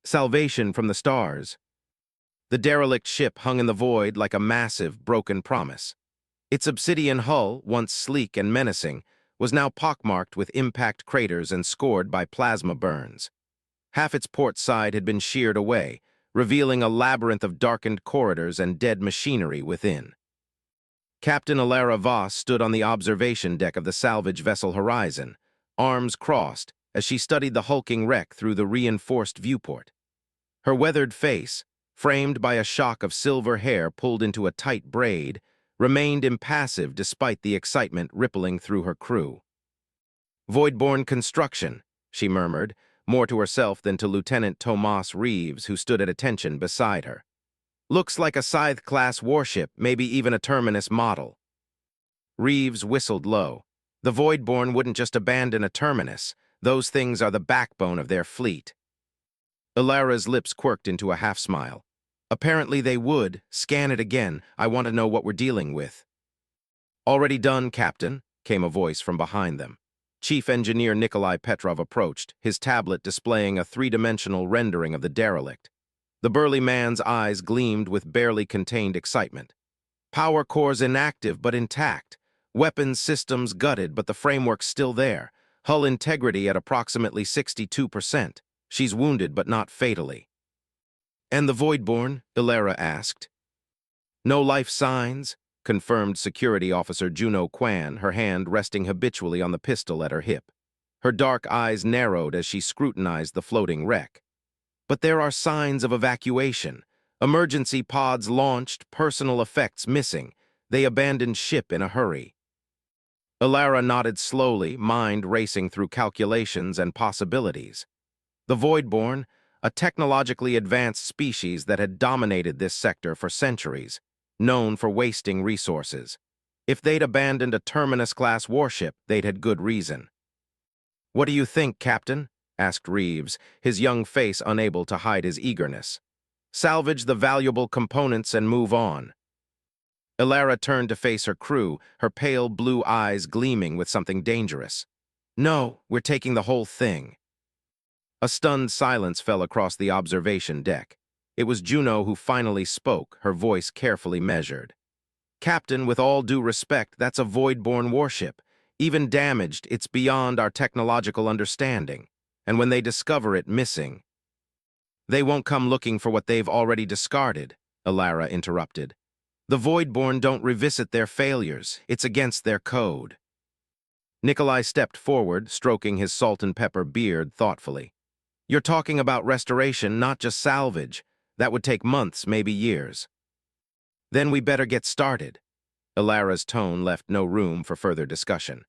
Salvation from the stars. The derelict ship hung in the void like a massive, broken promise. Its obsidian hull, once sleek and menacing, was now pockmarked with impact craters and scored by plasma burns. Half its port side had been sheared away, revealing a labyrinth of darkened corridors and dead machinery within. Captain Alara Voss stood on the observation deck of the salvage vessel Horizon, arms crossed, as she studied the hulking wreck through the reinforced viewport. Her weathered face, framed by a shock of silver hair pulled into a tight braid, remained impassive despite the excitement rippling through her crew. "Voidborne construction," she murmured, more to herself than to Lieutenant Tomas Reeves, who stood at attention beside her. "Looks like a Scythe-class warship, maybe even a Terminus model." Reeves whistled low. The Voidborne wouldn't just abandon a Terminus. Those things are the backbone of their fleet. Ilara's lips quirked into a half-smile. "Apparently they would. Scan it again. I want to know what we're dealing with." "Already done, Captain," came a voice from behind them. Chief Engineer Nikolai Petrov approached, his tablet displaying a three-dimensional rendering of the derelict. The burly man's eyes gleamed with barely contained excitement. "Power cores inactive but intact. Weapons systems gutted, but the framework's still there. Hull integrity at approximately 62%. She's wounded, but not fatally." "And the Voidborne?" Ilara asked. "No life signs," confirmed Security Officer Juno Quan, her hand resting habitually on the pistol at her hip. Her dark eyes narrowed as she scrutinized the floating wreck. "But there are signs of evacuation. Emergency pods launched, personal effects missing. They abandoned ship in a hurry." Ilara nodded slowly, mind racing through calculations and possibilities. The Voidborne, a technologically advanced species that had dominated this sector for centuries, known for wasting resources. If they'd abandoned a Terminus-class warship, they'd had good reason. "What do you think, Captain?" asked Reeves, his young face unable to hide his eagerness. "Salvage the valuable components and move on." Ilara turned to face her crew, her pale blue eyes gleaming with something dangerous. "No, we're taking the whole thing." A stunned silence fell across the observation deck. It was Juno who finally spoke, her voice carefully measured. "Captain, with all due respect, that's a Voidborne warship. Even damaged, it's beyond our technological understanding. And when they discover it missing—" "They won't come looking for what they've already discarded," Ilara interrupted. "The Voidborne don't revisit their failures. It's against their code." Nikolai stepped forward, stroking his salt-and-pepper beard thoughtfully. "You're talking about restoration, not just salvage. That would take months, maybe years." "Then we better get started." Ilara's tone left no room for further discussion.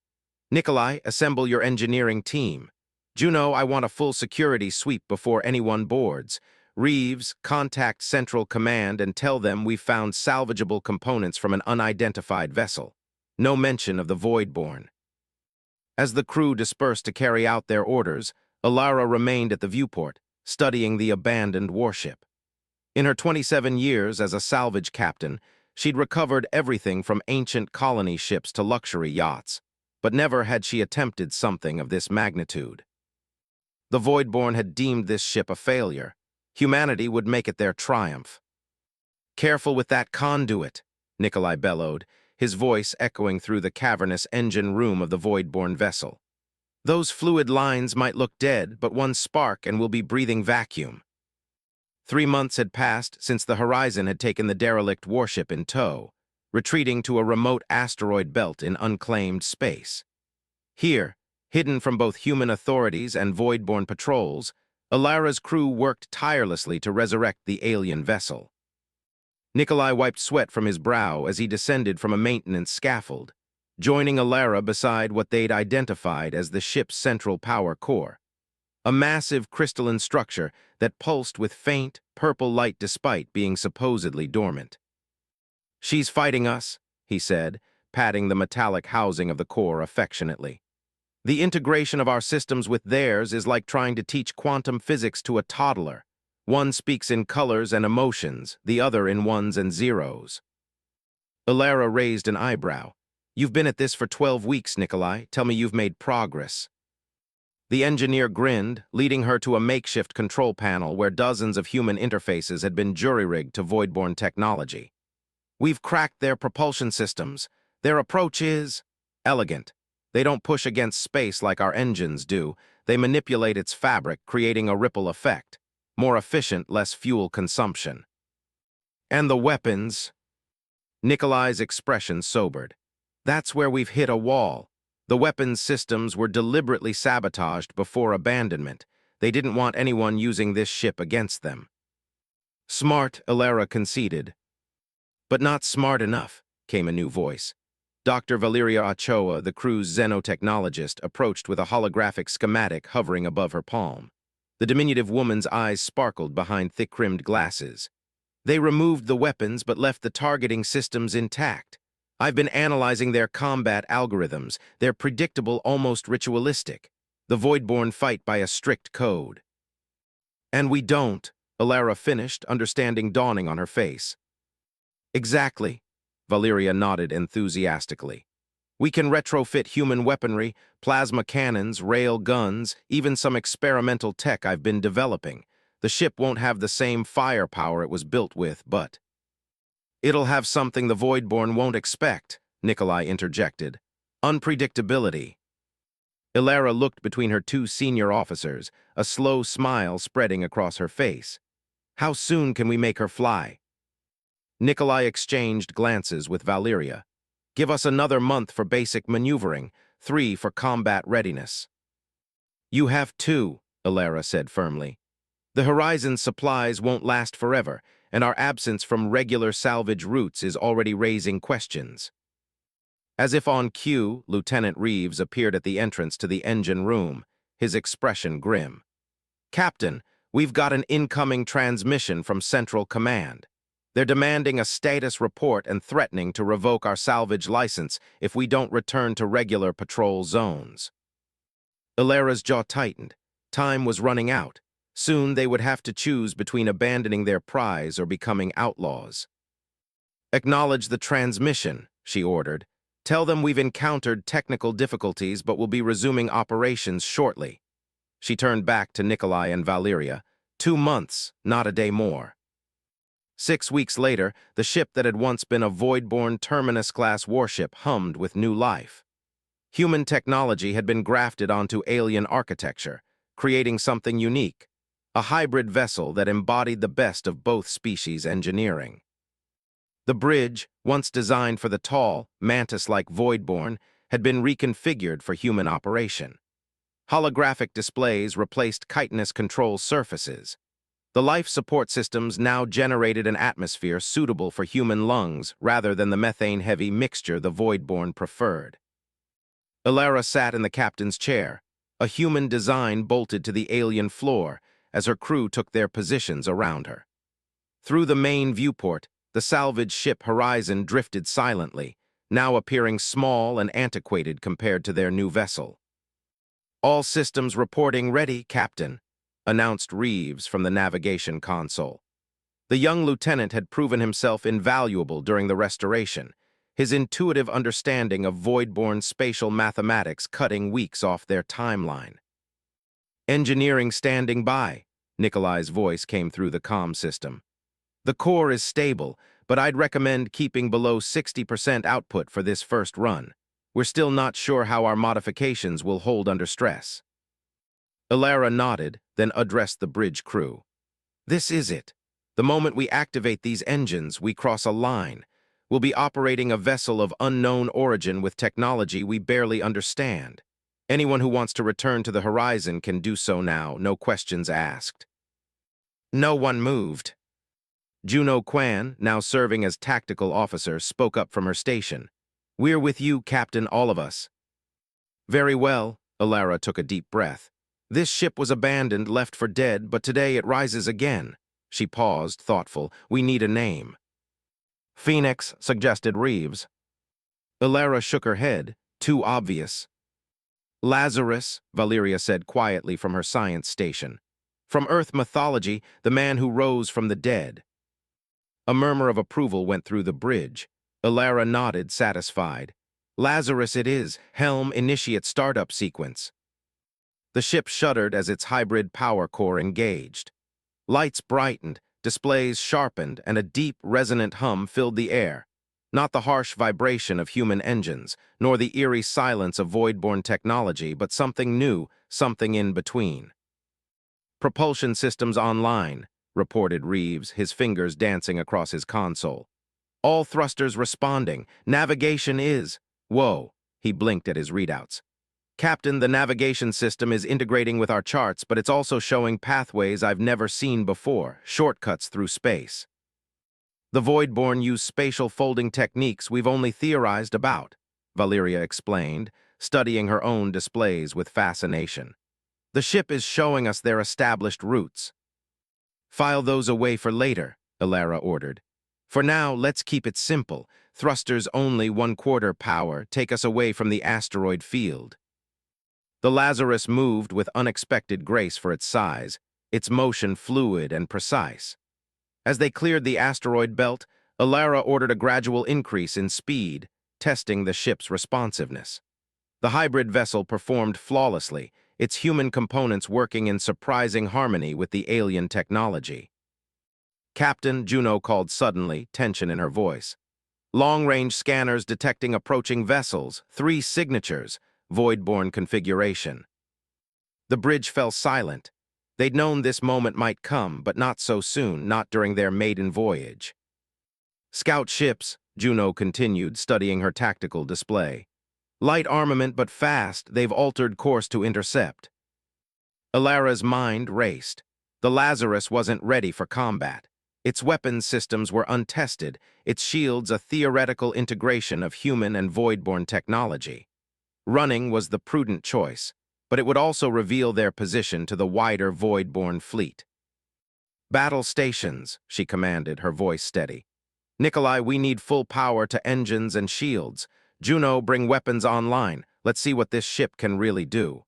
"Nikolai, assemble your engineering team. Juno, I want a full security sweep before anyone boards. Reeves, contact Central Command and tell them we've found salvageable components from an unidentified vessel. No mention of the Voidborne." As the crew dispersed to carry out their orders, Ilara remained at the viewport, studying the abandoned warship. In her 27 years as a salvage captain, she'd recovered everything from ancient colony ships to luxury yachts, but never had she attempted something of this magnitude. The Voidborne had deemed this ship a failure. Humanity would make it their triumph. "Careful with that conduit," Nikolai bellowed, his voice echoing through the cavernous engine room of the Voidborne vessel. "Those fluid lines might look dead, but one spark and we'll be breathing vacuum." 3 months had passed since the Horizon had taken the derelict warship in tow, retreating to a remote asteroid belt in unclaimed space. Here, hidden from both human authorities and Voidborne patrols, Ilara's crew worked tirelessly to resurrect the alien vessel. Nikolai wiped sweat from his brow as he descended from a maintenance scaffold, joining Ilara beside what they'd identified as the ship's central power core, a massive crystalline structure that pulsed with faint, purple light despite being supposedly dormant. "She's fighting us," he said, patting the metallic housing of the core affectionately. "The integration of our systems with theirs is like trying to teach quantum physics to a toddler. One speaks in colors and emotions, the other in ones and zeros." Ilara raised an eyebrow. "You've been at this for 12 weeks, Nikolai. Tell me you've made progress." The engineer grinned, leading her to a makeshift control panel where dozens of human interfaces had been jury-rigged to voidborne technology. We've cracked their propulsion systems. Their approach is elegant. They don't push against space like our engines do. They manipulate its fabric, creating a ripple effect. More efficient, less fuel consumption. And the weapons? Nikolai's expression sobered. That's where we've hit a wall. The weapons systems were deliberately sabotaged before abandonment. They didn't want anyone using this ship against them. Smart, Ilara conceded. But not smart enough, came a new voice. Dr. Valeria Ochoa, the crew's xenotechnologist, approached with a holographic schematic hovering above her palm. The diminutive woman's eyes sparkled behind thick-rimmed glasses. They removed the weapons but left the targeting systems intact. I've been analyzing their combat algorithms. They're predictable, almost ritualistic. The Voidborn fight by a strict code. And we don't, Ilara finished, understanding dawning on her face. Exactly, Valeria nodded enthusiastically. We can retrofit human weaponry, plasma cannons, rail guns, even some experimental tech I've been developing. The ship won't have the same firepower it was built with, but it'll have something the Voidborn won't expect, Nikolai interjected. Unpredictability. Ilara looked between her two senior officers, a slow smile spreading across her face. How soon can we make her fly? Nikolai exchanged glances with Valeria. Give us another month for basic maneuvering, 3 for combat readiness. You have 2, Ilara said firmly. The Horizon's supplies won't last forever, and our absence from regular salvage routes is already raising questions. As if on cue, Lieutenant Reeves appeared at the entrance to the engine room, his expression grim. Captain, we've got an incoming transmission from Central Command. They're demanding a status report and threatening to revoke our salvage license if we don't return to regular patrol zones. Ilara's jaw tightened. Time was running out. Soon they would have to choose between abandoning their prize or becoming outlaws. Acknowledge the transmission, she ordered. Tell them we've encountered technical difficulties but will be resuming operations shortly. She turned back to Nikolai and Valeria. 2 months, not a day more. 6 weeks later, the ship that had once been a Voidborn Terminus-class warship hummed with new life. Human technology had been grafted onto alien architecture, creating something unique, a hybrid vessel that embodied the best of both species' engineering. The bridge, once designed for the tall, mantis-like Voidborn, had been reconfigured for human operation. Holographic displays replaced chitinous control surfaces. The life support systems now generated an atmosphere suitable for human lungs rather than the methane-heavy mixture the Voidborn preferred. Ilara sat in the captain's chair, a human design bolted to the alien floor as her crew took their positions around her. Through the main viewport, the salvage ship Horizon drifted silently, now appearing small and antiquated compared to their new vessel. All systems reporting ready, Captain, announced Reeves from the navigation console. The young lieutenant had proven himself invaluable during the restoration, his intuitive understanding of Voidborn spatial mathematics cutting weeks off their timeline. Engineering standing by, Nikolai's voice came through the comm system. The core is stable, but I'd recommend keeping below 60% output for this first run. We're still not sure how our modifications will hold under stress. Ilara nodded, then addressed the bridge crew. This is it. The moment we activate these engines, we cross a line. We'll be operating a vessel of unknown origin with technology we barely understand. Anyone who wants to return to the Horizon can do so now, no questions asked. No one moved. Juno Quan, now serving as tactical officer, spoke up from her station. We're with you, Captain, all of us. Very well, Ilara took a deep breath. This ship was abandoned, left for dead, but today it rises again. She paused, thoughtful. We need a name. Phoenix, suggested Reeves. Ilara shook her head. Too obvious. Lazarus, Valeria said quietly from her science station. From Earth mythology, the man who rose from the dead. A murmur of approval went through the bridge. Ilara nodded, satisfied. Lazarus it is, Helm Initiate startup sequence. The ship shuddered as its hybrid power core engaged. Lights brightened, displays sharpened, and a deep, resonant hum filled the air. Not the harsh vibration of human engines, nor the eerie silence of void-borne technology, but something new, something in between. "Propulsion systems online," reported Reeves, his fingers dancing across his console. "All thrusters responding. Navigation is—" Whoa, he blinked at his readouts. "Captain, the navigation system is integrating with our charts, but it's also showing pathways I've never seen before, shortcuts through space. The Voidborn use spatial folding techniques we've only theorized about," Valeria explained, studying her own displays with fascination. "The ship is showing us their established routes." "File those away for later," Ilara ordered. "For now, let's keep it simple. Thrusters only 1/4 power take us away from the asteroid field." The Lazarus moved with unexpected grace for its size, its motion fluid and precise. As they cleared the asteroid belt, Ilara ordered a gradual increase in speed, testing the ship's responsiveness. The hybrid vessel performed flawlessly, its human components working in surprising harmony with the alien technology. "Captain," Juno called suddenly, tension in her voice. "Long-range scanners detecting approaching vessels, 3 signatures, void-borne configuration." The bridge fell silent. They'd known this moment might come, but not so soon, not during their maiden voyage. "Scout ships," Juno continued, studying her tactical display. "Light armament but fast, they've altered course to intercept." Ilara's mind raced. The Lazarus wasn't ready for combat. Its weapons systems were untested, its shields a theoretical integration of human and void-borne technology. Running was the prudent choice, but it would also reveal their position to the wider void-borne fleet. "Battle stations," she commanded, her voice steady. "Nikolai, we need full power to engines and shields. Juno, bring weapons online. Let's see what this ship can really do."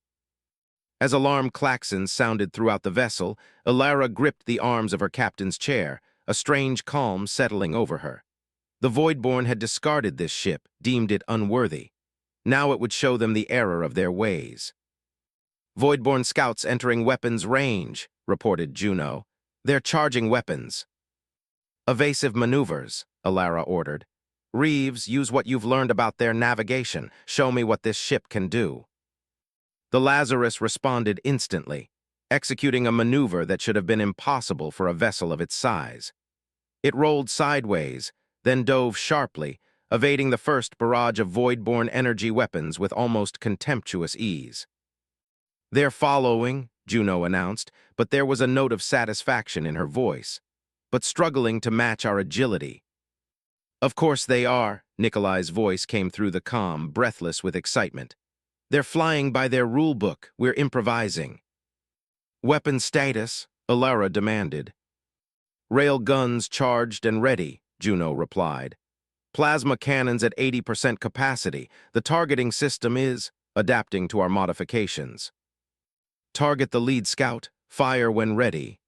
As alarm klaxons sounded throughout the vessel, Ilara gripped the arms of her captain's chair, a strange calm settling over her. The Voidborn had discarded this ship, deemed it unworthy. Now it would show them the error of their ways. "Voidborn scouts entering weapons range," reported Juno. "They're charging weapons." "Evasive maneuvers," Ilara ordered. "Reeves, use what you've learned about their navigation. Show me what this ship can do." The Lazarus responded instantly, executing a maneuver that should have been impossible for a vessel of its size. It rolled sideways, then dove sharply, evading the first barrage of void-borne energy weapons with almost contemptuous ease. "They're following," Juno announced, but there was a note of satisfaction in her voice, "but struggling to match our agility." "Of course they are," Nikolai's voice came through the comm, breathless with excitement. "They're flying by their rulebook. We're improvising." "Weapon status," Ilara demanded. "Rail guns charged and ready," Juno replied. "Plasma cannons at 80% capacity. The targeting system is adapting to our modifications." "Target the lead scout. Fire when ready."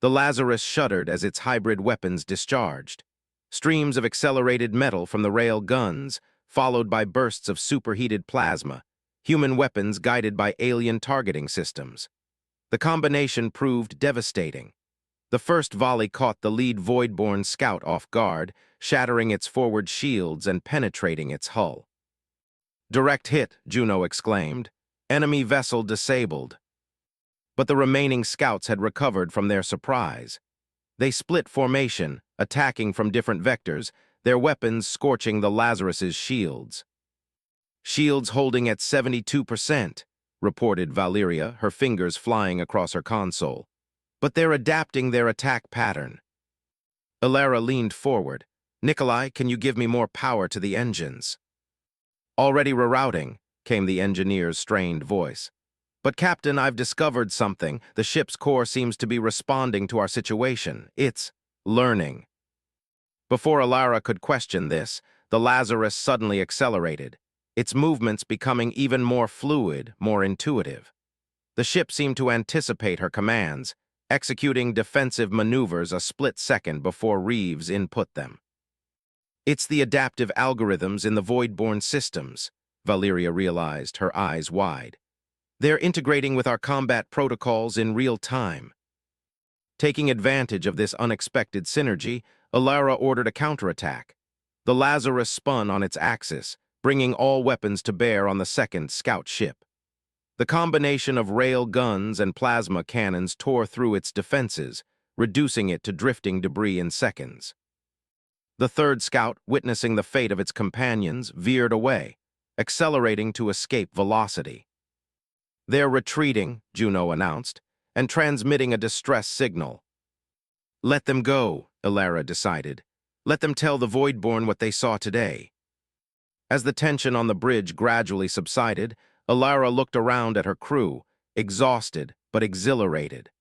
The Lazarus shuddered as its hybrid weapons discharged. Streams of accelerated metal from the rail guns, followed by bursts of superheated plasma, human weapons guided by alien targeting systems. The combination proved devastating. The first volley caught the lead Voidborn scout off guard, shattering its forward shields and penetrating its hull. "Direct hit," Juno exclaimed. "Enemy vessel disabled." But the remaining scouts had recovered from their surprise. They split formation, attacking from different vectors, their weapons scorching the Lazarus's shields. "Shields holding at 72%, reported Valeria, her fingers flying across her console. "But they're adapting their attack pattern." Ilara leaned forward. "Nikolai, can you give me more power to the engines?" "Already rerouting," came the engineer's strained voice. "But Captain, I've discovered something. The ship's core seems to be responding to our situation. It's learning." Before Ilara could question this, the Lazarus suddenly accelerated, its movements becoming even more fluid, more intuitive. The ship seemed to anticipate her commands, executing defensive maneuvers a split second before Reeves input them. "It's the adaptive algorithms in the Voidborn systems," Valeria realized, her eyes wide. They're integrating with our combat protocols in real time. Taking advantage of this unexpected synergy, Alara ordered a counterattack. The Lazarus spun on its axis, bringing all weapons to bear on the second scout ship. The combination of rail guns and plasma cannons tore through its defenses, reducing it to drifting debris in seconds. The third scout, witnessing the fate of its companions, veered away, accelerating to escape velocity. "They're retreating," Juno announced, and transmitting a distress signal. "Let them go," Alara decided. "Let them tell the Voidborn what they saw today." As the tension on the bridge gradually subsided, Alara looked around at her crew, exhausted but exhilarated.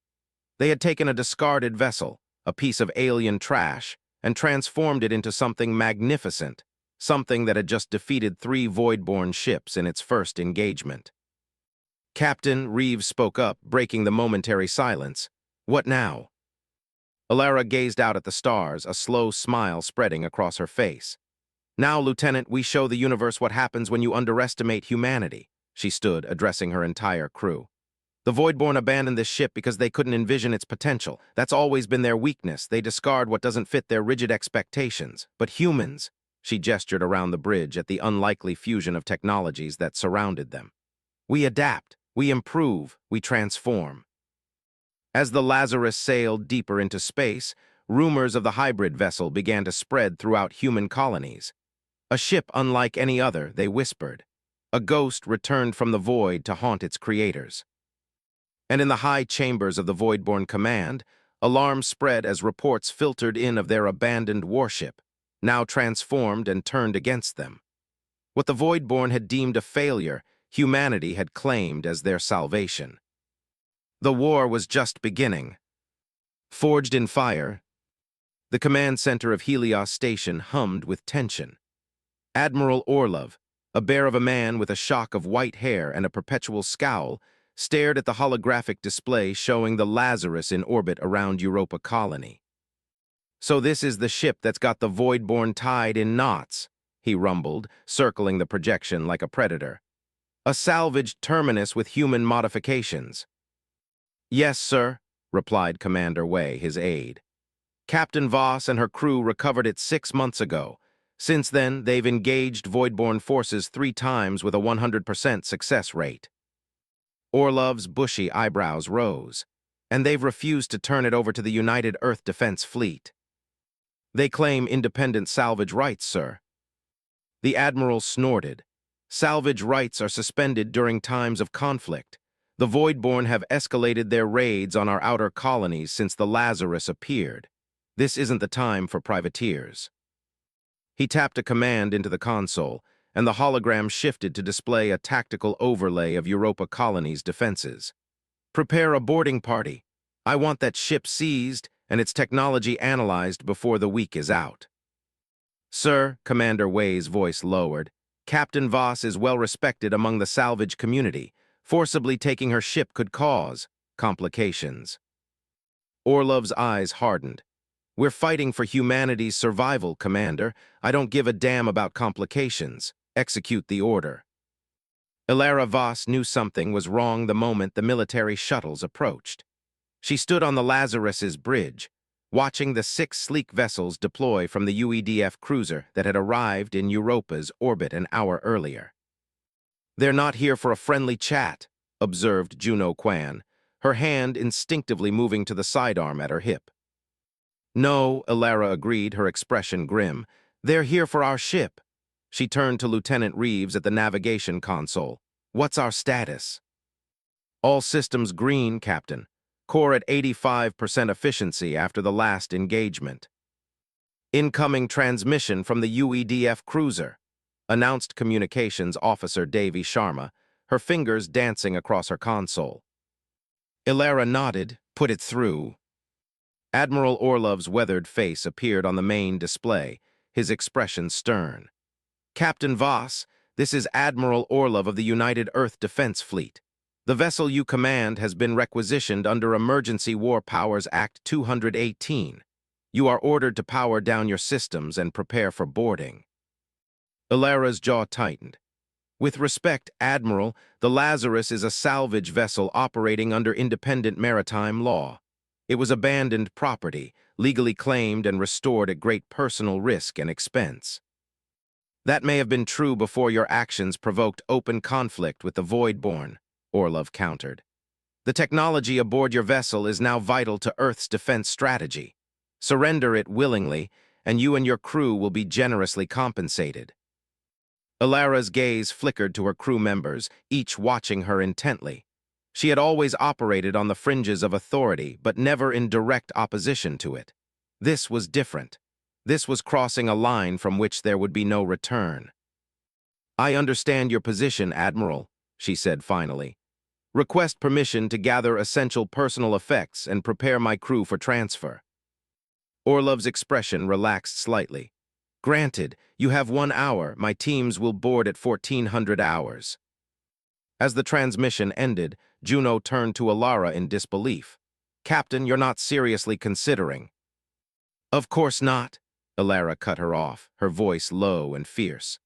They had taken a discarded vessel, a piece of alien trash, and transformed it into something magnificent, something that had just defeated 3 Voidborn ships in its first engagement. Captain, Reeves spoke up, breaking the momentary silence. "What now?" Alara gazed out at the stars, a slow smile spreading across her face. "Now, Lieutenant, we show the universe what happens when you underestimate humanity." She stood, addressing her entire crew. "The Voidborn abandoned this ship because they couldn't envision its potential. That's always been their weakness. They discard what doesn't fit their rigid expectations. But humans," she gestured around the bridge at the unlikely fusion of technologies that surrounded them. "We adapt, we improve, we transform." As the Lazarus sailed deeper into space, rumors of the hybrid vessel began to spread throughout human colonies. "A ship unlike any other," they whispered. "A ghost returned from the void to haunt its creators." And in the high chambers of the Voidborn Command, alarms spread as reports filtered in of their abandoned warship, now transformed and turned against them. What the Voidborn had deemed a failure, humanity had claimed as their salvation. The war was just beginning. Forged in fire, the command center of Helios Station hummed with tension. Admiral Orlov, a bear of a man with a shock of white hair and a perpetual scowl, stared at the holographic display showing the Lazarus in orbit around Europa Colony. "So this is the ship that's got the Voidborn tied in knots," he rumbled, circling the projection like a predator. "A salvaged terminus with human modifications." "Yes, sir," replied Commander Wei, his aide. "Captain Voss and her crew recovered it 6 months ago. Since then, they've engaged Voidborn forces 3 times with a 100% success rate." Orlov's bushy eyebrows rose. "And they've refused to turn it over to the United Earth Defense Fleet." "They claim independent salvage rights, sir." The Admiral snorted. "Salvage rights are suspended during times of conflict. The Voidborn have escalated their raids on our outer colonies since the Lazarus appeared. This isn't the time for privateers." He tapped a command into the console, and the hologram shifted to display a tactical overlay of Europa Colony's defenses. "Prepare a boarding party. I want that ship seized and its technology analyzed before the week is out." "Sir," Commander Wei's voice lowered, "Captain Voss is well respected among the salvage community. Forcibly taking her ship could cause complications." Orlov's eyes hardened. "We're fighting for humanity's survival, Commander. I don't give a damn about complications. Execute the order." Alara Voss knew something was wrong the moment the military shuttles approached. She stood on the Lazarus's bridge, watching the 6 sleek vessels deploy from the UEDF cruiser that had arrived in Europa's orbit an hour earlier. "They're not here for a friendly chat," observed Juno Quan, her hand instinctively moving to the sidearm at her hip. "No," Alara agreed, her expression grim. "They're here for our ship." She turned to Lieutenant Reeves at the navigation console. "What's our status?" "All systems green, Captain. Core at 85% efficiency after the last engagement." "Incoming transmission from the UEDF cruiser," announced Communications Officer Devi Sharma, her fingers dancing across her console. Alara nodded. "Put it through." Admiral Orlov's weathered face appeared on the main display, his expression stern. "Captain Voss, this is Admiral Orlov of the United Earth Defense Fleet. The vessel you command has been requisitioned under Emergency War Powers Act 218. You are ordered to power down your systems and prepare for boarding." Alara's jaw tightened. With respect, Admiral, the Lazarus is a salvage vessel operating under independent maritime law. It was abandoned property, legally claimed and restored at great personal risk and expense. That may have been true before your actions provoked open conflict with the Voidborn, Orlov countered. The technology aboard your vessel is now vital to Earth's defense strategy. Surrender it willingly, and you and your crew will be generously compensated. Alara's gaze flickered to her crew members, each watching her intently. She had always operated on the fringes of authority, but never in direct opposition to it. This was different. This was crossing a line from which there would be no return. "I understand your position, Admiral," she said finally. "Request permission to gather essential personal effects and prepare my crew for transfer." Orlov's expression relaxed slightly. "Granted, you have 1 hour. My teams will board at 1400 hours. As the transmission ended, Juno turned to Alara in disbelief. "Captain, you're not seriously considering." "Of course not," Alara cut her off, her voice low and fierce.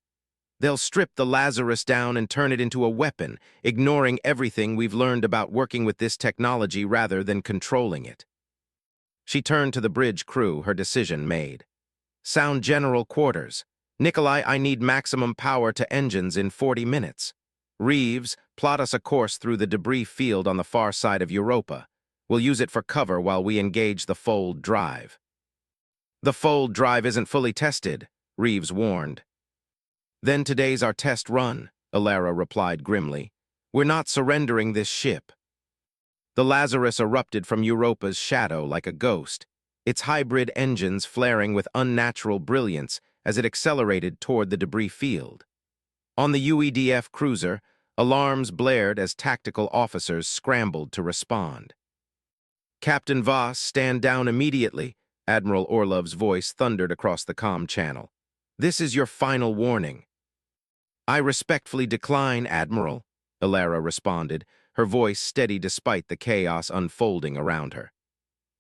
"They'll strip the Lazarus down and turn it into a weapon, ignoring everything we've learned about working with this technology rather than controlling it." She turned to the bridge crew, her decision made. "Sound general quarters. Nikolai, I need maximum power to engines in 40 minutes. Reeves, plot us a course through the debris field on the far side of Europa. We'll use it for cover while we engage the fold drive." "The fold drive isn't fully tested," Reeves warned. "Then today's our test run," Alara replied grimly. "We're not surrendering this ship." The Lazarus erupted from Europa's shadow like a ghost, its hybrid engines flaring with unnatural brilliance as it accelerated toward the debris field. On the UEDF cruiser, alarms blared as tactical officers scrambled to respond. "Captain Voss, stand down immediately," Admiral Orlov's voice thundered across the comm channel. "This is your final warning." "I respectfully decline, Admiral," Alara responded, her voice steady despite the chaos unfolding around her.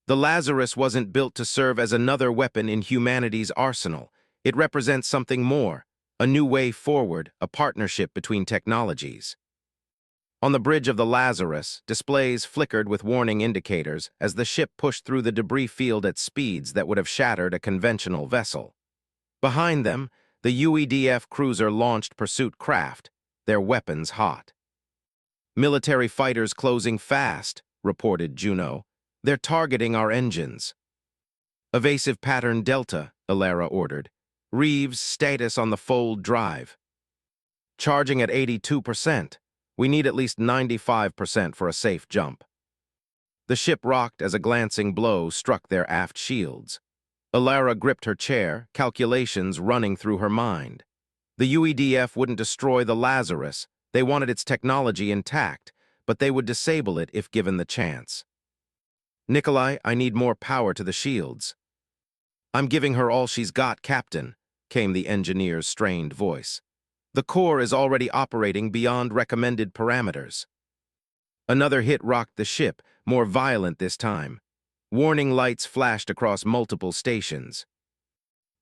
"The Lazarus wasn't built to serve as another weapon in humanity's arsenal. It represents something more, a new way forward, a partnership between technologies." On the bridge of the Lazarus, displays flickered with warning indicators as the ship pushed through the debris field at speeds that would have shattered a conventional vessel. Behind them, the UEDF cruiser launched pursuit craft, their weapons hot. "Military fighters closing fast," reported Juno. "They're targeting our engines." "Evasive pattern Delta," Alara ordered. "Reeves, status on the fold drive." "Charging at 82%. We need at least 95% for a safe jump." The ship rocked as a glancing blow struck their aft shields. Alara gripped her chair, calculations running through her mind. The UEDF wouldn't destroy the Lazarus. They wanted its technology intact, but they would disable it if given the chance. "Nikolai, I need more power to the shields." "I'm giving her all she's got, Captain," came the engineer's strained voice. "The core is already operating beyond recommended parameters." Another hit rocked the ship, more violent this time. Warning lights flashed across multiple stations.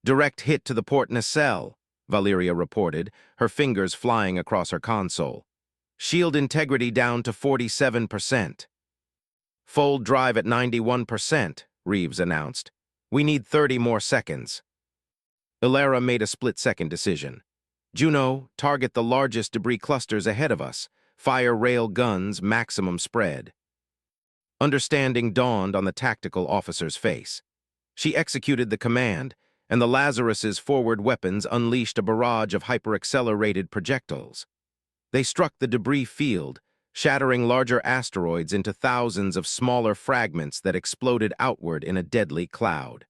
"Direct hit to the port nacelle," Valeria reported, her fingers flying across her console. "Shield integrity down to 47%. "Fold drive at 91%, Reeves announced. "We need 30 more seconds." Alara made a split-second decision. "Juno, target the largest debris clusters ahead of us. Fire rail guns, maximum spread." Understanding dawned on the tactical officer's face. She executed the command, and the Lazarus's forward weapons unleashed a barrage of hyper-accelerated projectiles. They struck the debris field, shattering larger asteroids into thousands of smaller fragments that exploded outward in a deadly cloud.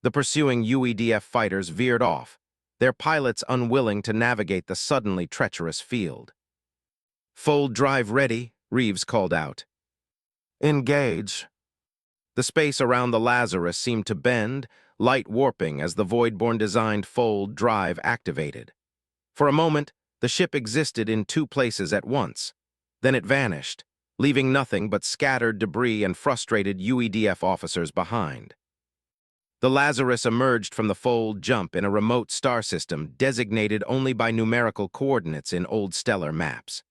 The pursuing UEDF fighters veered off, their pilots unwilling to navigate the suddenly treacherous field. "Fold drive ready," Reeves called out. "Engage." The space around the Lazarus seemed to bend, light warping as the Voidborn-designed fold drive activated. For a moment, the ship existed in two places at once. Then it vanished, leaving nothing but scattered debris and frustrated UEDF officers behind. The Lazarus emerged from the fold jump in a remote star system designated only by numerical coordinates in old stellar maps.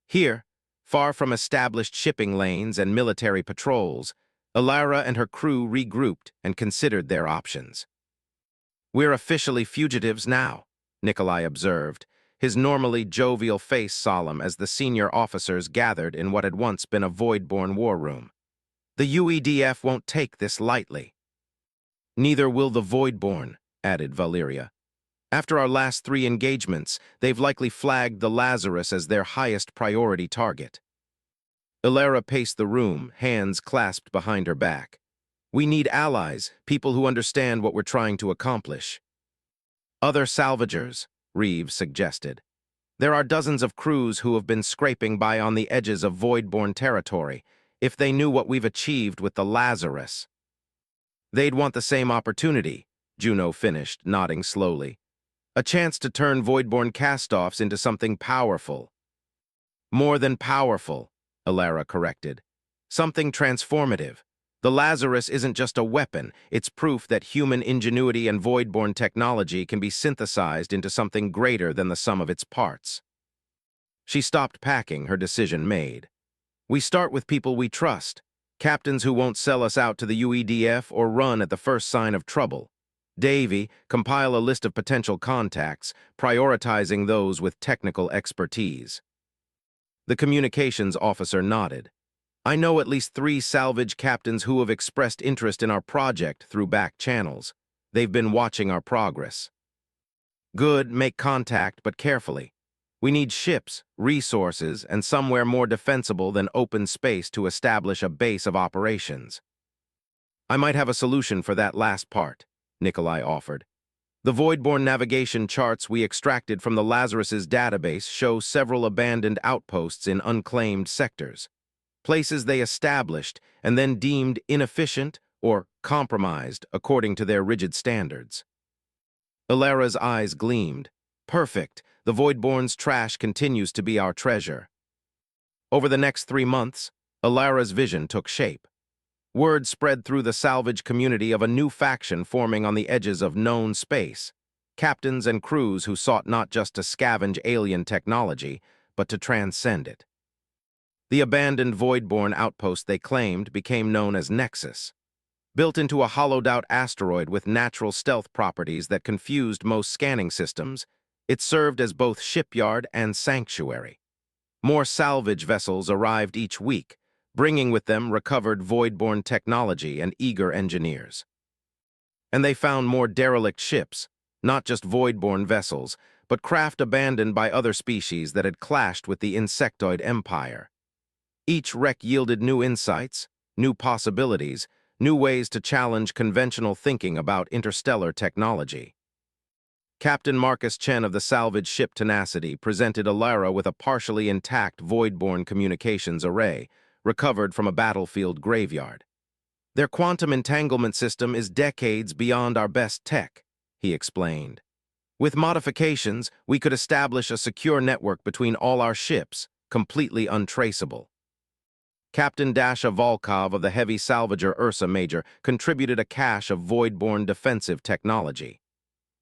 Here, far from established shipping lanes and military patrols, Alara and her crew regrouped and considered their options. "We're officially fugitives now," Nikolai observed, his normally jovial face solemn as the senior officers gathered in what had once been a void-born war room. "The UEDF won't take this lightly." "Neither will the Voidborn," added Valeria. "After our last 3 engagements, they've likely flagged the Lazarus as their highest priority target." Alara paced the room, hands clasped behind her back. "We need allies, people who understand what we're trying to accomplish." "Other salvagers," Reeves suggested. "There are dozens of crews who have been scraping by on the edges of Voidborn territory. If they knew what we've achieved with the Lazarus." "They'd want the same opportunity," Juno finished, nodding slowly. "A chance to turn Voidborn cast-offs into something powerful." "More than powerful," Alara corrected. "Something transformative. The Lazarus isn't just a weapon, it's proof that human ingenuity and Voidborn technology can be synthesized into something greater than the sum of its parts." She stopped packing, her decision made. "We start with people we trust. Captains who won't sell us out to the UEDF or run at the first sign of trouble. Davy, compile a list of potential contacts, prioritizing those with technical expertise." The communications officer nodded. "I know at least 3 salvage captains who have expressed interest in our project through back channels. They've been watching our progress." "Good, make contact, but carefully. We need ships, resources, and somewhere more defensible than open space to establish a base of operations." "I might have a solution for that last part," Nikolai offered. "The Voidborn navigation charts we extracted from the Lazarus's database show several abandoned outposts in unclaimed sectors, places they established and then deemed inefficient or compromised according to their rigid standards." Alara's eyes gleamed. "Perfect. The Voidborn's trash continues to be our treasure." Over the next 3 months, Alara's vision took shape. Word spread through the salvage community of a new faction forming on the edges of known space, captains and crews who sought not just to scavenge alien technology, but to transcend it. The abandoned Voidborn outpost they claimed became known as Nexus. Built into a hollowed-out asteroid with natural stealth properties that confused most scanning systems, it served as both shipyard and sanctuary. More salvage vessels arrived each week, bringing with them recovered Voidborn technology and eager engineers. And they found more derelict ships, not just Voidborn vessels, but craft abandoned by other species that had clashed with the insectoid empire. Each wreck yielded new insights, new possibilities, new ways to challenge conventional thinking about interstellar technology. Captain Marcus Chen of the salvage ship Tenacity presented Alara with a partially intact Voidborn communications array, recovered from a battlefield graveyard. "Their quantum entanglement system is decades beyond our best tech," he explained. "With modifications, we could establish a secure network between all our ships, completely untraceable." Captain Dasha Volkov of the heavy salvager Ursa Major contributed a cache of Voidborn defensive technology.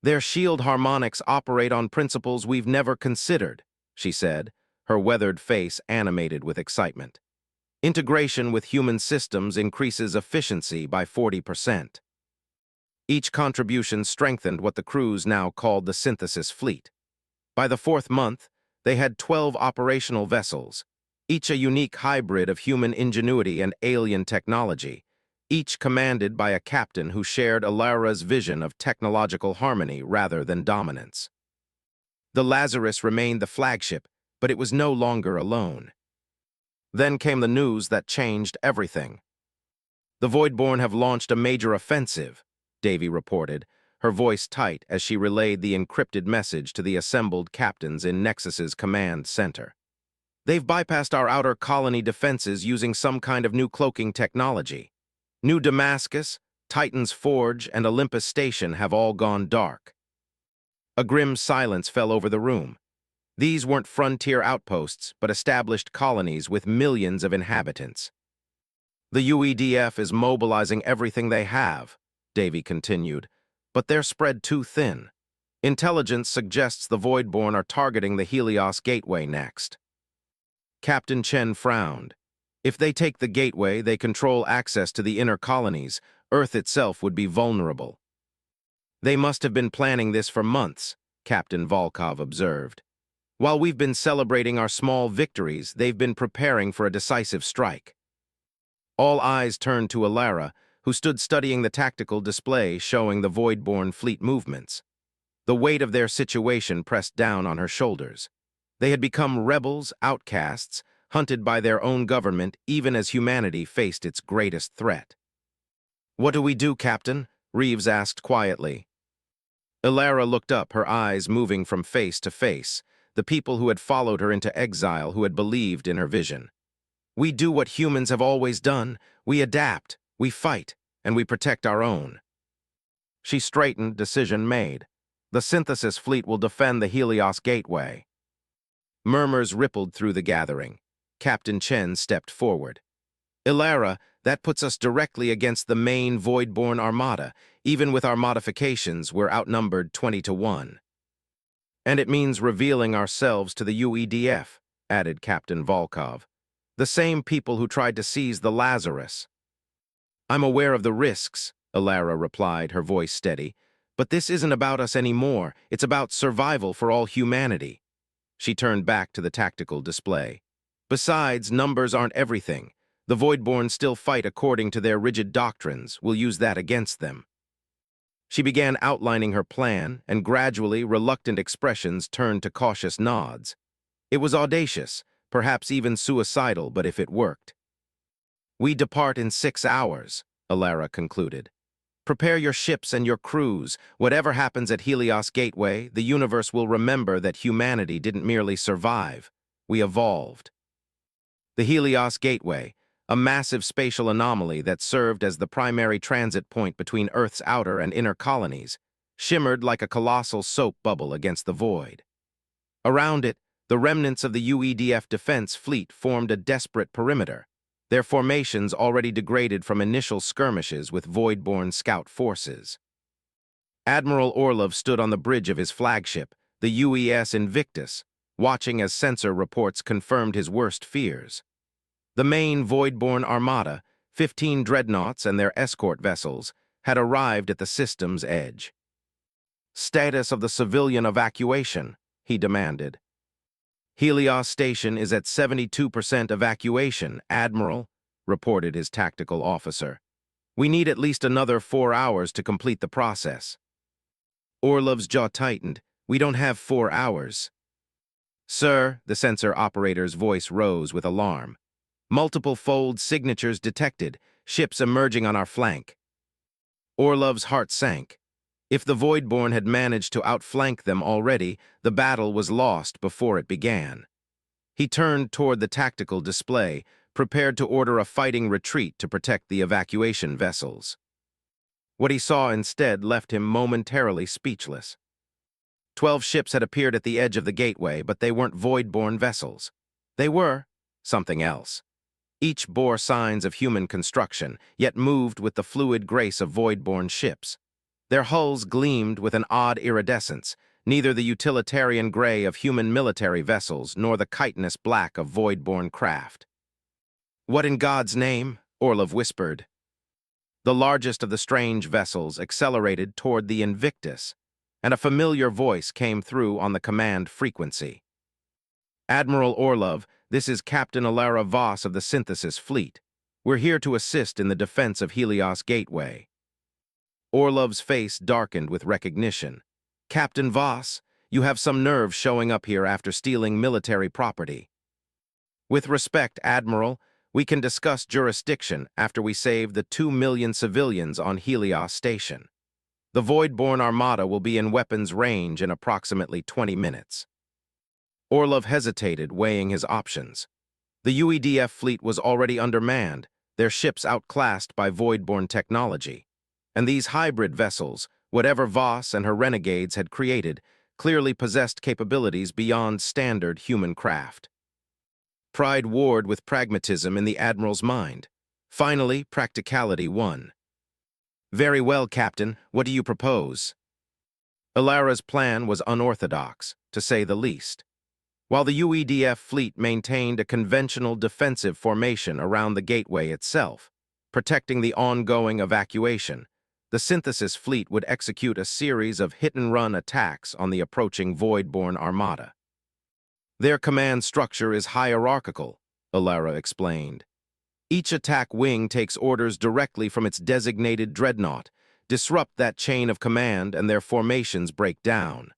"Their shield harmonics operate on principles we've never considered," she said, her weathered face animated with excitement. "Integration with human systems increases efficiency by 40%. Each contribution strengthened what the crews now called the synthesis fleet. By the 4th month, they had 12 operational vessels, each a unique hybrid of human ingenuity and alien technology, each commanded by a captain who shared Alara's vision of technological harmony rather than dominance. The Lazarus remained the flagship, but it was no longer alone. Then came the news that changed everything. "The Voidborn have launched a major offensive," Davy reported, her voice tight as she relayed the encrypted message to the assembled captains in Nexus's command center. "They've bypassed our outer colony defenses using some kind of new cloaking technology. New Damascus, Titan's Forge, and Olympus Station have all gone dark." A grim silence fell over the room. These weren't frontier outposts, but established colonies with millions of inhabitants. "The UEDF is mobilizing everything they have," Davy continued, but they're spread too thin. Intelligence suggests the Voidborn are targeting the Helios Gateway next. Captain Chen frowned. If they take the gateway, they control access to the inner colonies. Earth itself would be vulnerable. They must have been planning this for months, Captain Volkov observed. While we've been celebrating our small victories, they've been preparing for a decisive strike. All eyes turned to Alara, who stood studying the tactical display showing the Voidborn fleet movements. The weight of their situation pressed down on her shoulders. They had become rebels, outcasts, hunted by their own government even as humanity faced its greatest threat. "What do we do, Captain?" Reeves asked quietly. Alara looked up, her eyes moving from face to face, the people who had followed her into exile, who had believed in her vision. "We do what humans have always done. We adapt, we fight, and we protect our own." She straightened, decision made. The synthesis fleet will defend the Helios Gateway. Murmurs rippled through the gathering. Captain Chen stepped forward. "Ilara, that puts us directly against the main Voidborn armada. Even with our modifications, we're outnumbered 20-1. "And it means revealing ourselves to the UEDF, added Captain Volkov. "The same people who tried to seize the Lazarus." "I'm aware of the risks," Ilara replied, her voice steady. "But this isn't about us anymore. It's about survival for all humanity." She turned back to the tactical display. "Besides, numbers aren't everything. The Voidborn still fight according to their rigid doctrines. We'll use that against them." She began outlining her plan, and gradually reluctant expressions turned to cautious nods. It was audacious, perhaps even suicidal, but if it worked. "We depart in 6 hours," Alara concluded. "Prepare your ships and your crews. Whatever happens at Helios Gateway, the universe will remember that humanity didn't merely survive. We evolved." The Helios Gateway, a massive spatial anomaly that served as the primary transit point between Earth's outer and inner colonies, shimmered like a colossal soap bubble against the void. Around it, the remnants of the UEDF defense fleet formed a desperate perimeter, their formations already degraded from initial skirmishes with Voidborn scout forces. Admiral Orlov stood on the bridge of his flagship, the UES Invictus, watching as sensor reports confirmed his worst fears. The main Voidborn armada, 15 dreadnoughts and their escort vessels, had arrived at the system's edge. "Status of the civilian evacuation," he demanded. "Helios Station is at 72% evacuation, Admiral," reported his tactical officer. "We need at least another 4 hours to complete the process." Orlov's jaw tightened. "We don't have 4 hours." "Sir," the sensor operator's voice rose with alarm. "Multiple fold signatures detected, ships emerging on our flank." Orlov's heart sank. If the Voidborn had managed to outflank them already, the battle was lost before it began. He turned toward the tactical display, prepared to order a fighting retreat to protect the evacuation vessels. What he saw instead left him momentarily speechless. 12 ships had appeared at the edge of the gateway, but they weren't Voidborn vessels. They were something else. Each bore signs of human construction, yet moved with the fluid grace of Voidborn ships. Their hulls gleamed with an odd iridescence, neither the utilitarian gray of human military vessels nor the chitinous black of Voidborn craft. "What in God's name?" Orlov whispered. The largest of the strange vessels accelerated toward the Invictus, and a familiar voice came through on the command frequency. "Admiral Orlov, this is Captain Alara Voss of the Synthesis Fleet. We're here to assist in the defense of Helios Gateway." Orlov's face darkened with recognition. "Captain Voss, you have some nerve showing up here after stealing military property." "With respect, Admiral, we can discuss jurisdiction after we save the 2 million civilians on Helios Station. The Voidborn Armada will be in weapons range in approximately 20 minutes. Orlov hesitated, weighing his options. The UEDF fleet was already undermanned, their ships outclassed by Voidborn technology. And these hybrid vessels, whatever Voss and her renegades had created, clearly possessed capabilities beyond standard human craft. Pride warred with pragmatism in the Admiral's mind. Finally, practicality won. Very well, Captain. What do you propose? Ilara's plan was unorthodox, to say the least. While the UEDF fleet maintained a conventional defensive formation around the gateway itself, protecting the ongoing evacuation, the Synthesis fleet would execute a series of hit-and-run attacks on the approaching Void-born armada. Their command structure is hierarchical, Ilara explained. Each attack wing takes orders directly from its designated dreadnought, disrupt that chain of command, and their formations break down.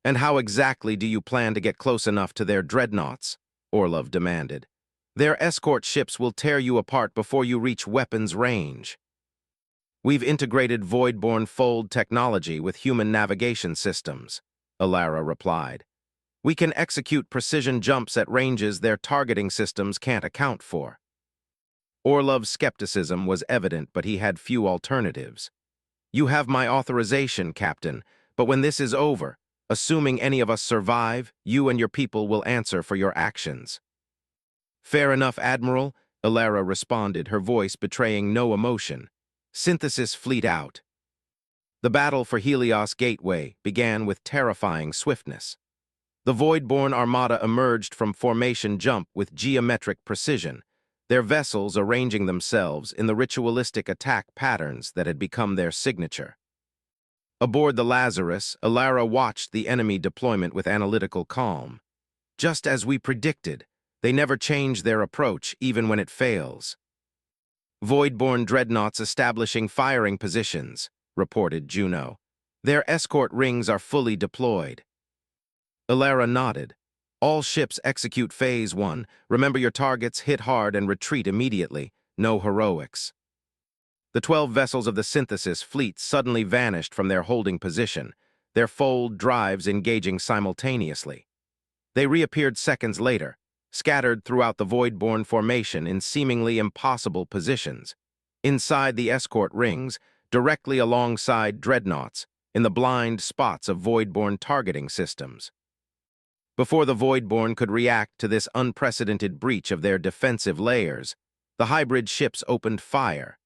And how exactly do you plan to get close enough to their dreadnoughts? Orlov demanded. Their escort ships will tear you apart before you reach weapons range. We've integrated Void-born fold technology with human navigation systems, Ilara replied. We can execute precision jumps at ranges their targeting systems can't account for. Orlov's skepticism was evident, but he had few alternatives. You have my authorization, Captain, but when this is over, assuming any of us survive, you and your people will answer for your actions. Fair enough, Admiral, Ilara responded, her voice betraying no emotion. Synthesis fleet out. The battle for Helios Gateway began with terrifying swiftness. The Void-born armada emerged from formation jump with geometric precision, their vessels arranging themselves in the ritualistic attack patterns that had become their signature. Aboard the Lazarus, Ilara watched the enemy deployment with analytical calm. Just as we predicted, they never change their approach even when it fails. Void-born dreadnoughts establishing firing positions, reported Juno. Their escort rings are fully deployed. Ilara nodded. All ships execute Phase 1. Remember your targets, hit hard, and retreat immediately. No heroics. The 12 vessels of the Synthesis fleet suddenly vanished from their holding position, their fold drives engaging simultaneously. They reappeared seconds later, scattered throughout the Void-born formation in seemingly impossible positions, inside the escort rings, directly alongside dreadnoughts, in the blind spots of Void-born targeting systems. Before the Void-born could react to this unprecedented breach of their defensive layers, the hybrid ships opened fire,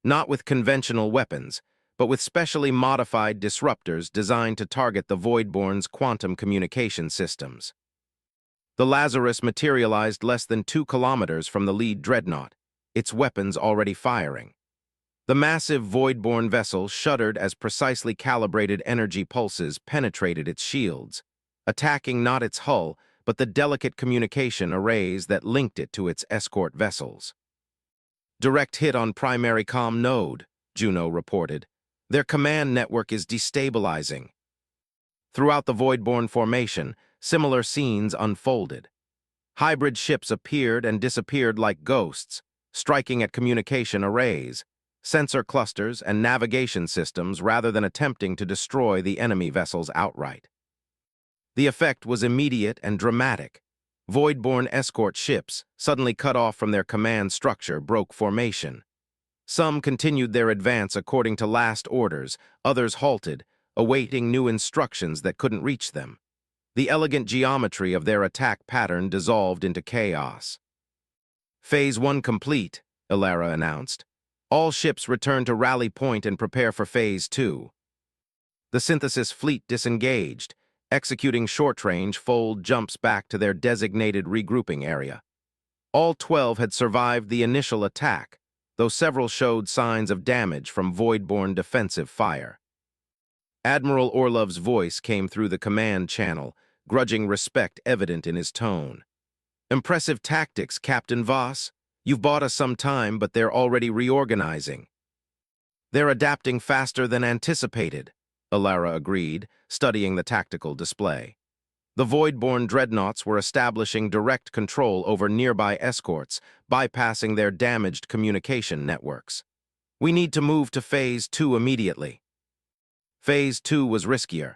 not with conventional weapons, but with specially modified disruptors designed to target the Void-born's quantum communication systems. The Lazarus materialized less than 2 kilometers from the lead dreadnought, its weapons already firing. The massive Void-born vessel shuddered as precisely calibrated energy pulses penetrated its shields, attacking not its hull, but the delicate communication arrays that linked it to its escort vessels. Direct hit on primary comm node, Juno reported. Their command network is destabilizing. Throughout the Void-born formation, similar scenes unfolded. Hybrid ships appeared and disappeared like ghosts, striking at communication arrays, sensor clusters, and navigation systems rather than attempting to destroy the enemy vessels outright. The effect was immediate and dramatic. Void-born escort ships, suddenly cut off from their command structure, broke formation. Some continued their advance according to last orders, others halted, awaiting new instructions that couldn't reach them. The elegant geometry of their attack pattern dissolved into chaos. Phase 1 complete, Ilara announced. All ships return to rally point and prepare for Phase 2. The Synthesis fleet disengaged, executing short-range fold jumps back to their designated regrouping area. All 12 had survived the initial attack, though several showed signs of damage from Void-born defensive fire. Admiral Orlov's voice came through the command channel, grudging respect evident in his tone. Impressive tactics, Captain Voss. You've bought us some time, but they're already reorganizing. They're adapting faster than anticipated, Ilara agreed, studying the tactical display. The Void-born dreadnoughts were establishing direct control over nearby escorts, bypassing their damaged communication networks. We need to move to Phase 2 immediately. Phase 2 was riskier,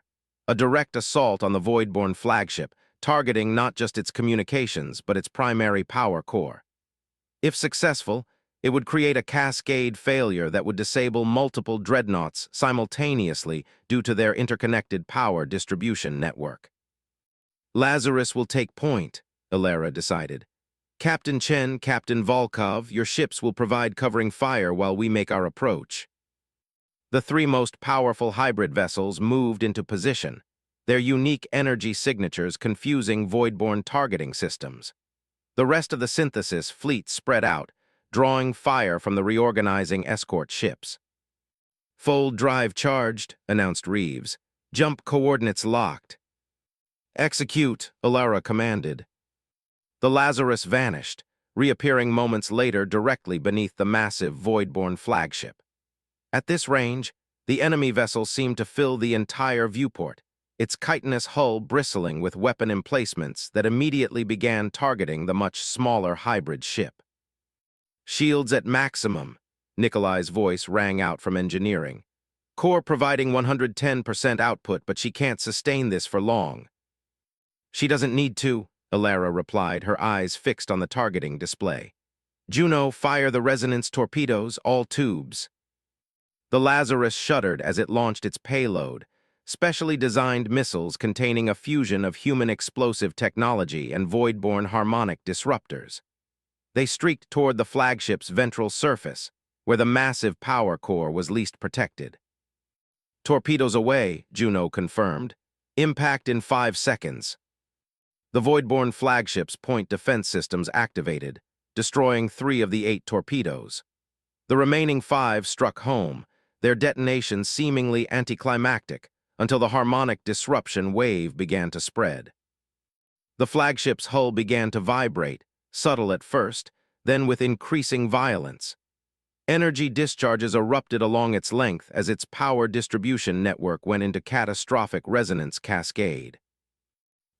a direct assault on the Void-born flagship, targeting not just its communications, but its primary power core. If successful, it would create a cascade failure that would disable multiple dreadnoughts simultaneously due to their interconnected power distribution network. Lazarus will take point, Ilara decided. Captain Chen, Captain Volkov, your ships will provide covering fire while we make our approach. The three most powerful hybrid vessels moved into position, their unique energy signatures confusing void-borne targeting systems. The rest of the synthesis fleet spread out, drawing fire from the reorganizing escort ships. "Full drive charged," announced Reeves. "Jump coordinates locked." "Execute," Alara commanded. The Lazarus vanished, reappearing moments later directly beneath the massive void-borne flagship. At this range, the enemy vessel seemed to fill the entire viewport, its chitinous hull bristling with weapon emplacements that immediately began targeting the much smaller hybrid ship. "Shields at maximum," Nikolai's voice rang out from engineering. "Core providing 110% output, but she can't sustain this for long." "She doesn't need to," Alara replied, her eyes fixed on the targeting display. "Juno, fire the resonance torpedoes, all tubes." The Lazarus shuddered as it launched its payload, specially designed missiles containing a fusion of human explosive technology and void-borne harmonic disruptors. They streaked toward the flagship's ventral surface, where the massive power core was least protected. "Torpedoes away," Juno confirmed. "Impact in 5 seconds." The void-borne flagship's point defense systems activated, destroying 3 of the 8 torpedoes. The remaining 5 struck home, their detonation seemingly anticlimactic, until the harmonic disruption wave began to spread. The flagship's hull began to vibrate, subtle at first, then with increasing violence. Energy discharges erupted along its length as its power distribution network went into catastrophic resonance cascade.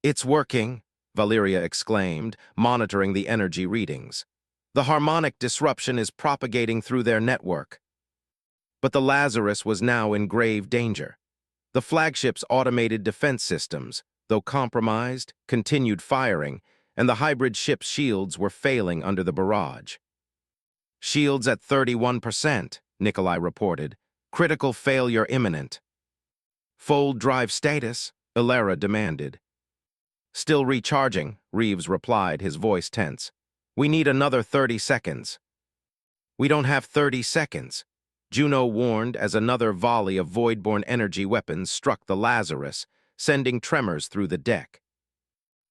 "It's working," Valeria exclaimed, monitoring the energy readings. "The harmonic disruption is propagating through their network." But the Lazarus was now in grave danger. The flagship's automated defense systems, though compromised, continued firing, and the hybrid ship's shields were failing under the barrage. "Shields at 31%, Nikolai reported. "Critical failure imminent." "Full drive status," Alara demanded. "Still recharging," Reeves replied, his voice tense. "We need another 30 seconds." "We don't have 30 seconds," Juno warned as another volley of void-borne energy weapons struck the Lazarus, sending tremors through the deck.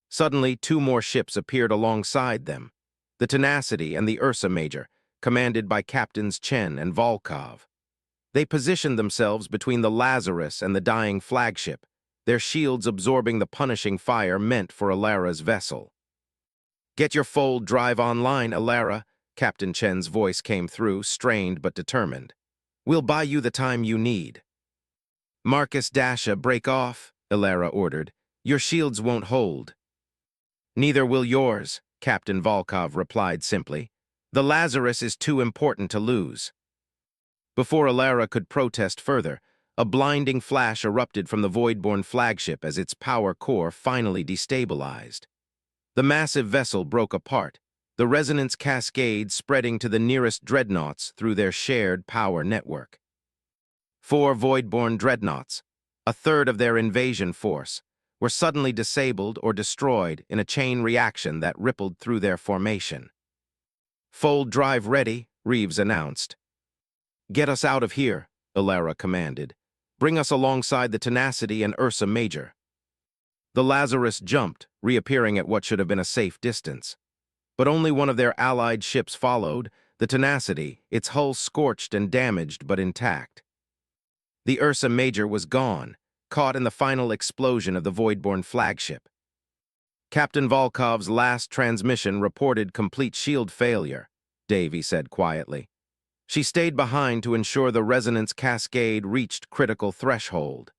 Suddenly, 2 more ships appeared alongside them, the Tenacity and the Ursa Major, commanded by Captains Chen and Volkov. They positioned themselves between the Lazarus and the dying flagship, their shields absorbing the punishing fire meant for Alara's vessel. "Get your full drive online, Alara," Captain Chen's voice came through, strained but determined. "We'll buy you the time you need." "Marcus Dasha, break off," Alara ordered. "Your shields won't hold." "Neither will yours," Captain Volkov replied simply. "The Lazarus is too important to lose." Before Alara could protest further, a blinding flash erupted from the void-borne flagship as its power core finally destabilized. The massive vessel broke apart, the resonance cascade spreading to the nearest dreadnoughts through their shared power network. 4 void-borne dreadnoughts, a third of their invasion force, were suddenly disabled or destroyed in a chain reaction that rippled through their formation. "Full drive ready," Reeves announced. "Get us out of here," Alara commanded. "Bring us alongside the Tenacity and Ursa Major." The Lazarus jumped, reappearing at what should have been a safe distance. But only one of their allied ships followed, the Tenacity, its hull scorched and damaged but intact. The Ursa Major was gone, caught in the final explosion of the void-borne flagship. "Captain Volkov's last transmission reported complete shield failure," Davy said quietly. "She stayed behind to ensure the resonance cascade reached critical threshold."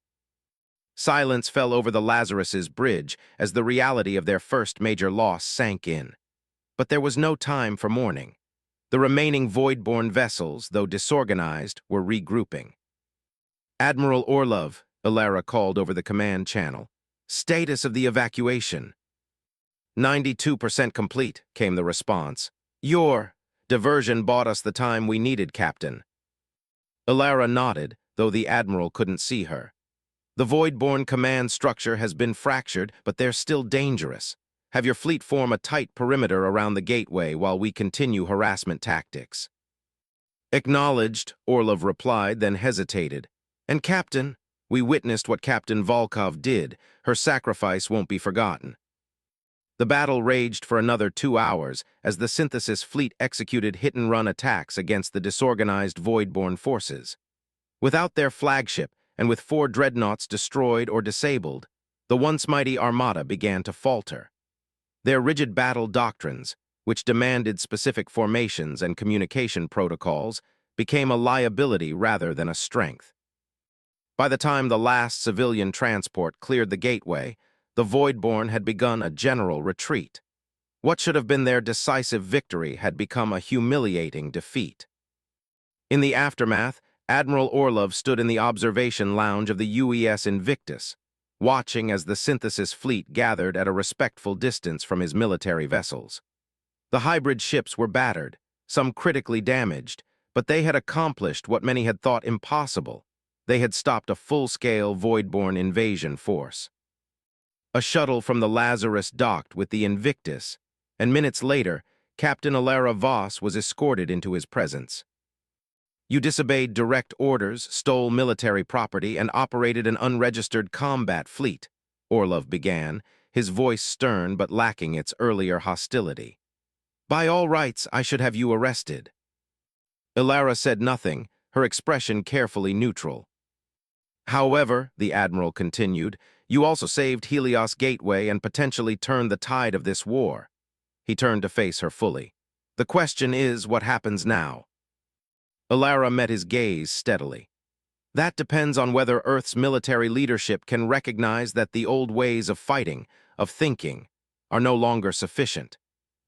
Silence fell over the Lazarus's bridge as the reality of their first major loss sank in. But there was no time for mourning. The remaining void-borne vessels, though disorganized, were regrouping. "Admiral Orlov," Alara called over the command channel. "Status of the evacuation." 92% complete, came the response. "Your diversion bought us the time we needed, Captain." Alara nodded, though the Admiral couldn't see her. "The void-borne command structure has been fractured, but they're still dangerous. Have your fleet form a tight perimeter around the gateway while we continue harassment tactics." Acknowledged, Orlov replied, then hesitated. And Captain, we witnessed what Captain Volkov did. Her sacrifice won't be forgotten. The battle raged for another 2 hours as the Synthesis fleet executed hit-and-run attacks against the disorganized Void-born forces. Without their flagship, and with 4 dreadnoughts destroyed or disabled, the once mighty armada began to falter. Their rigid battle doctrines, which demanded specific formations and communication protocols, became a liability rather than a strength. By the time the last civilian transport cleared the gateway, the Voidborn had begun a general retreat. What should have been their decisive victory had become a humiliating defeat. In the aftermath, Admiral Orlov stood in the observation lounge of the UES Invictus, watching as the Synthesis fleet gathered at a respectful distance from his military vessels. The hybrid ships were battered, some critically damaged, but they had accomplished what many had thought impossible. They had stopped a full-scale Voidborn invasion force. A shuttle from the Lazarus docked with the Invictus, and minutes later, Captain Alara Voss was escorted into his presence. You disobeyed direct orders, stole military property, and operated an unregistered combat fleet, Orlov began, his voice stern but lacking its earlier hostility. By all rights, I should have you arrested. Alara said nothing, her expression carefully neutral. However, the Admiral continued, you also saved Helios Gateway and potentially turned the tide of this war. He turned to face her fully. The question is, what happens now? Alara met his gaze steadily. That depends on whether Earth's military leadership can recognize that the old ways of fighting, of thinking, are no longer sufficient.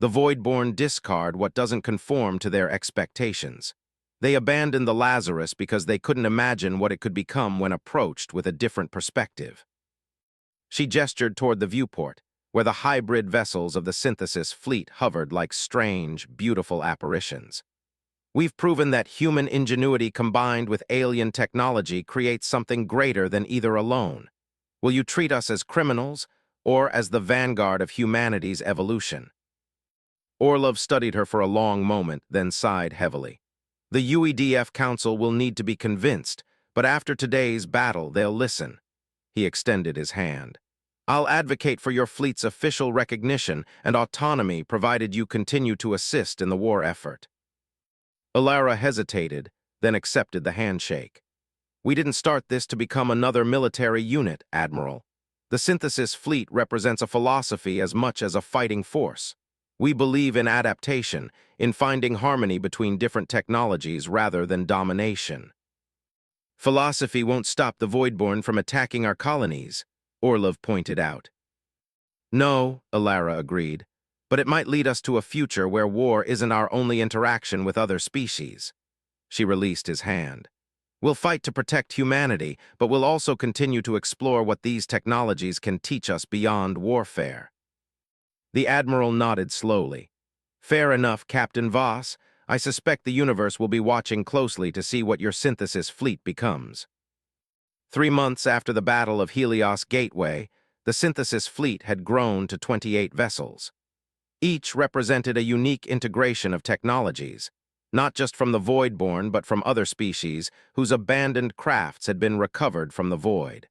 The Voidborn discard what doesn't conform to their expectations. They abandoned the Lazarus because they couldn't imagine what it could become when approached with a different perspective. She gestured toward the viewport, where the hybrid vessels of the Synthesis fleet hovered like strange, beautiful apparitions. We've proven that human ingenuity combined with alien technology creates something greater than either alone. Will you treat us as criminals or as the vanguard of humanity's evolution? Orlov studied her for a long moment, then sighed heavily. The UEDF Council will need to be convinced, but after today's battle, they'll listen. He extended his hand. I'll advocate for your fleet's official recognition and autonomy provided you continue to assist in the war effort. Alara hesitated, then accepted the handshake. We didn't start this to become another military unit, Admiral. The Synthesis fleet represents a philosophy as much as a fighting force. We believe in adaptation, in finding harmony between different technologies rather than domination. Philosophy won't stop the Voidborn from attacking our colonies, Orlov pointed out. No, Alara agreed, but it might lead us to a future where war isn't our only interaction with other species. She released his hand. We'll fight to protect humanity, but we'll also continue to explore what these technologies can teach us beyond warfare. The Admiral nodded slowly. Fair enough, Captain Voss. I suspect the universe will be watching closely to see what your Synthesis fleet becomes. 3 months after the Battle of Helios Gateway, the Synthesis fleet had grown to 28 vessels. Each represented a unique integration of technologies, not just from the Voidborn but from other species whose abandoned crafts had been recovered from the void.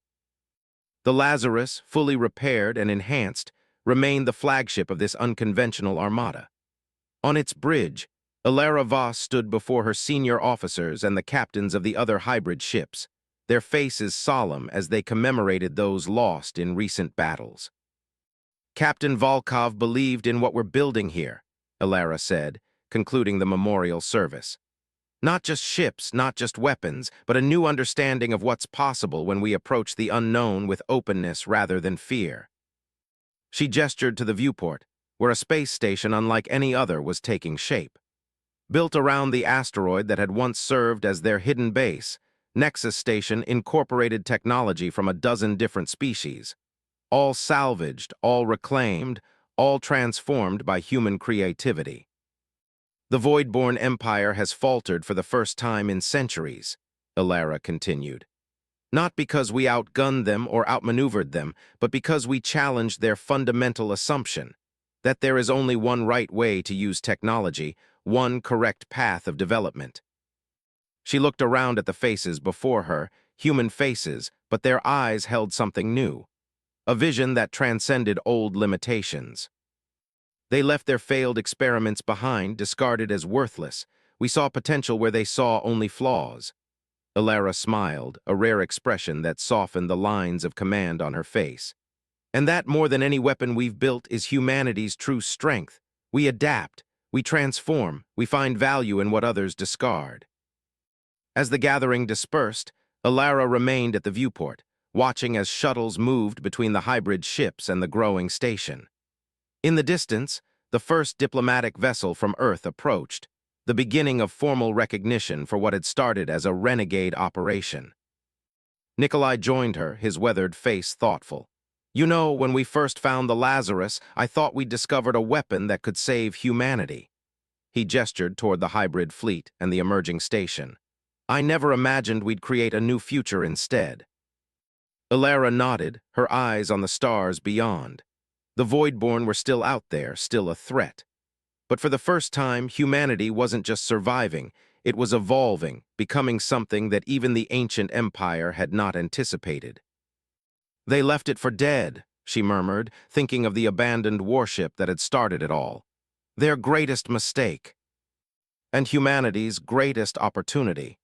The Lazarus, fully repaired and enhanced, remained the flagship of this unconventional armada. On its bridge, Alara Voss stood before her senior officers and the captains of the other hybrid ships, their faces solemn as they commemorated those lost in recent battles. Captain Volkov believed in what we're building here, Alara said, concluding the memorial service. Not just ships, not just weapons, but a new understanding of what's possible when we approach the unknown with openness rather than fear. She gestured to the viewport, where a space station unlike any other was taking shape. Built around the asteroid that had once served as their hidden base, Nexus Station incorporated technology from a dozen different species, all salvaged, all reclaimed, all transformed by human creativity. The Voidborn Empire has faltered for the first time in centuries, Alara continued. Not because we outgunned them or outmaneuvered them, but because we challenged their fundamental assumption that there is only one right way to use technology, one correct path of development. She looked around at the faces before her, human faces, but their eyes held something new, a vision that transcended old limitations. They left their failed experiments behind, discarded as worthless. We saw potential where they saw only flaws. Alara smiled, a rare expression that softened the lines of command on her face. And that, more than any weapon we've built, is humanity's true strength. We adapt, we transform, we find value in what others discard. As the gathering dispersed, Alara remained at the viewport, watching as shuttles moved between the hybrid ships and the growing station. In the distance, the first diplomatic vessel from Earth approached, the beginning of formal recognition for what had started as a renegade operation. Nikolai joined her, his weathered face thoughtful. You know, when we first found the Lazarus, I thought we'd discovered a weapon that could save humanity. He gestured toward the hybrid fleet and the emerging station. I never imagined we'd create a new future instead. Alara nodded, her eyes on the stars beyond. The Voidborn were still out there, still a threat. But for the first time, humanity wasn't just surviving, it was evolving, becoming something that even the ancient empire had not anticipated. They left it for dead, she murmured, thinking of the abandoned warship that had started it all. Their greatest mistake. And humanity's greatest opportunity.